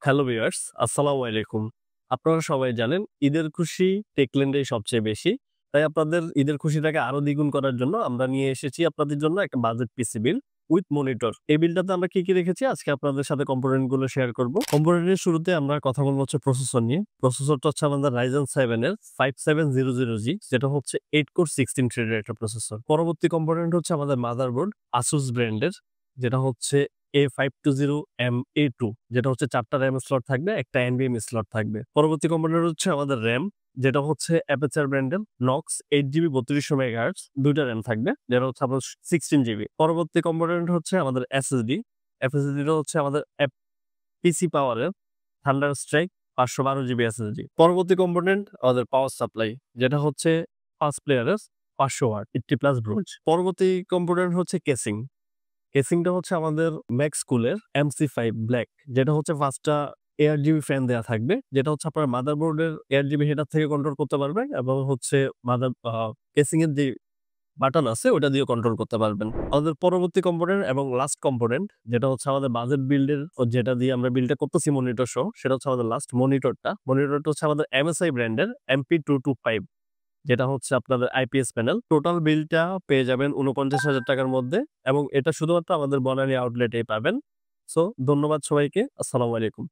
Hello viewers, আসসালামু আলাইকুম। আপনারা সবাই জানেন ঈদের খুশি টেকল্যান্ডেই সবচেয়ে বেশি। তাই আপনাদের ঈদের খুশিটাকে আরো দ্বিগুণ করার জন্য আমরা নিয়ে এসেছি আপনাদের জন্য একটা budget PC bill with monitor. এই বিলটাতে আমরা কি রেখেছি আজকে আপনাদের সাথে কম্পোনেন্ট গুলো শেয়ার করব। কম্পোনেন্টের শুরুতে আমরা কথা বলবো হচ্ছে প্রসেসর নিয়ে। প্রসেসরটা হচ্ছে আমাদের Ryzen 7 এর 5700G, যেটা হচ্ছে 8 কোর 16 থ্রেডের একটা প্রসেসর। পরবর্তী কম্পোনেন্ট হচ্ছে আমাদের মাদারবোর্ড Asus ব্র্যান্ডের, যেটা হচ্ছে A520MA2, যেটা হচ্ছে 4টা RAM স্লট থাকবে, একটা NVMe স্লট থাকবে। পরবর্তী কম্পোনেন্ট হচ্ছে আমাদের RAM, যেটা হচ্ছে Apacer ব্র্যান্ডের Knox 8GB 3200 MHz, দুইটা RAM থাকবে, যেটা হচ্ছে আপনার 16GB। পরবর্তী কম্পোনেন্ট হচ্ছে আমাদের SSD। SSD হচ্ছে আমাদের PC পাওয়ারের Thunderstrike 512GB SSD। পরবর্তী কম্পোনেন্ট আমাদের পাওয়ার সাপ্লাই, যেটা হচ্ছে 5 প্লেয়ারের 500 ওয়াট 80+ ভোল্ট। পরবর্তী কম্পোনেন্ট হচ্ছে কেসিং। কেসিংটা হচ্ছে আমাদের ম্যাক্স কুলের MC5 ব্ল্যাক, যেটা হচ্ছে 5টা ARGB ফ্যান দেওয়া থাকবে, যেটা হচ্ছে আপনার মাদারবোর্ডের ARGB হেডার থেকে কন্ট্রোল করতে পারবেন এবং হচ্ছে কেসিং এর যে বাটন আছে ওটা দিয়ে কন্ট্রোল করতে পারবেন। আমাদের পরবর্তী কম্পোনেন্ট এবং লাস্ট কম্পোনেন্ট, যেটা হচ্ছে আমাদের বাজেট বিল্ডের, যেটা দিয়ে আমরা বিল্ডটা করতেছি মনিটর সহ, সেটা হচ্ছে আমাদের লাস্ট মনিটরটা। মনিটরটা হচ্ছে আমাদের MSI ব্র্যান্ডের MP225, যেটা হচ্ছে আপনাদের IPS প্যানেল। টোটাল বিলটা পেয়ে যাবেন ৪৯,০০০ টাকার মধ্যে এবং এটা শুধুমাত্র আমাদের বনানী আউটলেটেই পাবেন। সো ধন্যবাদ সবাইকে। আসসালামু আলাইকুম।